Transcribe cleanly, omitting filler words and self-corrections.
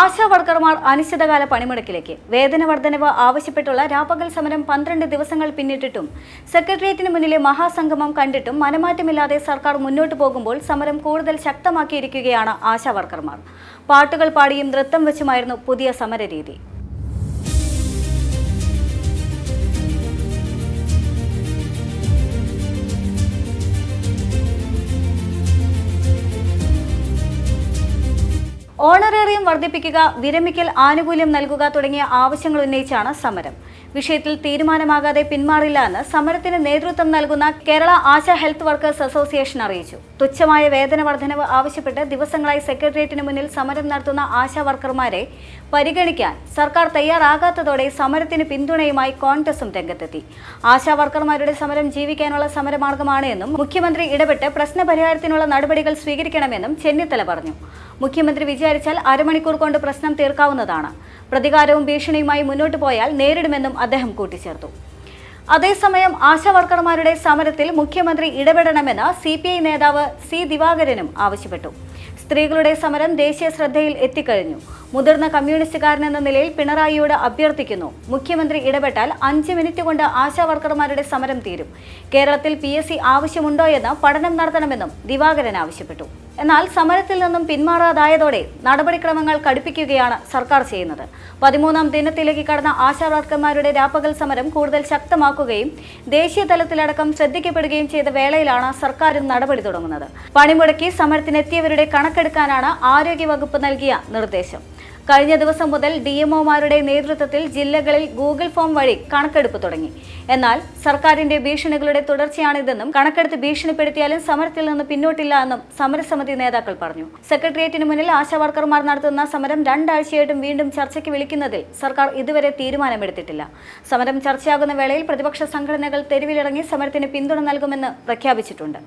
ആശാ വർക്കർമാർ അനിശ്ചിതകാല പണിമുടക്കിലേക്ക്. വേതന വർധനവ് ആവശ്യപ്പെട്ടുള്ള രാപ്പകൽ സമരം 12 ദിവസങ്ങൾ പിന്നിട്ടിട്ടും സെക്രട്ടേറിയറ്റിന് മുന്നിലെ മഹാസംഗമം കണ്ടിട്ടും മനമാറ്റമില്ലാതെ സർക്കാർ മുന്നോട്ടു പോകുമ്പോൾ സമരം കൂടുതൽ ശക്തമാക്കിയിരിക്കുകയാണ് ആശാ വർക്കർമാർ. പാട്ടുകൾ പാടിയും നൃത്തം വെച്ചുമായിരുന്നു പുതിയ സമരരീതി. ഓണറേറിയം വർദ്ധിപ്പിക്കുക, വിരമിക്കൽ ആനുകൂല്യം നൽകുക തുടങ്ങിയ ആവശ്യങ്ങൾ ഉന്നയിച്ചാണ് സമരം. വിഷയത്തിൽ തീരുമാനമാകാതെ പിന്മാറില്ല എന്ന് സമരത്തിന് നേതൃത്വം നൽകുന്ന Kerala ASHA health workers association അറിയിച്ചു. തുച്ഛമായ വേതന വർധനവ് ആവശ്യപ്പെട്ട് ദിവസങ്ങളായി സെക്രട്ടേറിയറ്റിന് മുന്നിൽ സമരം നടത്തുന്ന ആശാ വർക്കർമാരെ പരിഗണിക്കാൻ സർക്കാർ തയ്യാറാകാത്തതോടെ സമരത്തിന് പിന്തുണയുമായി കോൺഗ്രസും രംഗത്തെത്തി. ആശാ വർക്കർമാരുടെ സമരം ജീവിക്കാനുള്ള സമരമാർഗമാണ് എന്നും മുഖ്യമന്ത്രി ഇടപെട്ട് പ്രശ്നപരിഹാരത്തിനുള്ള നടപടികൾ സ്വീകരിക്കണമെന്നും ചെന്നിത്തല പറഞ്ഞു. മുഖ്യമന്ത്രി വിചാരിച്ചാൽ അരമണിക്കൂർ കൊണ്ട് പ്രശ്നം തീർക്കാവുന്നതാണ്. പ്രതികാരവും ഭീഷണിയുമായി മുന്നോട്ടു പോയാൽ നേരിടുമെന്നും അദ്ദേഹം കൂട്ടിച്ചേർത്തു. അതേസമയം ആശാ വർക്കർമാരുടെ സമരത്തിൽ മുഖ്യമന്ത്രി ഇടപെടണമെന്ന് CPI നേതാവ് C. ദിവാകരനും ആവശ്യപ്പെട്ടു. സ്ത്രീകളുടെ സമരം ദേശീയ ശ്രദ്ധയിൽ എത്തിക്കഴിഞ്ഞു. മുതിർന്ന കമ്മ്യൂണിസ്റ്റുകാരനെന്ന നിലയിൽ പിണറായിയോട് അഭ്യർത്ഥിക്കുന്നു, മുഖ്യമന്ത്രി ഇടപെട്ടാൽ 5 മിനിറ്റ് കൊണ്ട് ആശാ വർക്കർമാരുടെ സമരം തീരും. കേരളത്തിൽ PSC ആവശ്യമുണ്ടോ എന്ന് പഠനം നടത്തണമെന്നും ദിവാകരൻ ആവശ്യപ്പെട്ടു. എന്നാൽ സമരത്തിൽ നിന്നും പിന്മാറാതായതോടെ നടപടിക്രമങ്ങൾ കടുപ്പിക്കുകയാണ് സർക്കാർ ചെയ്യുന്നത്. 13ാം ദിനത്തിലേക്ക് കടന്ന ആശാ വർക്കർമാരുടെ രാപ്പകൽ സമരം കൂടുതൽ ശക്തമാക്കുകയും ദേശീയ തലത്തിലടക്കം ശ്രദ്ധിക്കപ്പെടുകയും ചെയ്ത വേളയിലാണ് സർക്കാരും നടപടി തുടങ്ങുന്നത്. പണിമുടക്കി സമരത്തിനെത്തിയവരുടെ കണക്കെടുക്കാനാണ് ആരോഗ്യവകുപ്പ് നൽകിയ നിർദ്ദേശം. കഴിഞ്ഞ ദിവസം മുതൽ DMOമാരുടെ നേതൃത്വത്തിൽ ജില്ലകളിൽ ഗൂഗിൾ ഫോം വഴി കണക്കെടുപ്പ് തുടങ്ങി. എന്നാൽ സർക്കാരിന്റെ ഭീഷണികളുടെ തുടർച്ചയാണിതെന്നും കണക്കെടുത്ത് ഭീഷണിപ്പെടുത്തിയാലും സമരത്തിൽ നിന്ന് പിന്നോട്ടില്ല എന്നും സമരസമിതി നേതാക്കൾ പറഞ്ഞു. സെക്രട്ടേറിയറ്റിന് മുന്നിൽ ആശാ വർക്കർമാർ നടത്തുന്ന സമരം 2 ആഴ്ചയായിട്ടും വീണ്ടും ചർച്ചയ്ക്ക് വിളിക്കുന്നതിൽ സർക്കാർ ഇതുവരെ തീരുമാനമെടുത്തിട്ടില്ല. സമരം ചർച്ചയാകുന്ന വേളയിൽ പ്രതിപക്ഷ സംഘടനകൾ തെരുവിലിറങ്ങി സമരത്തിന് പിന്തുണ നൽകുമെന്ന് പ്രഖ്യാപിച്ചിട്ടുണ്ട്.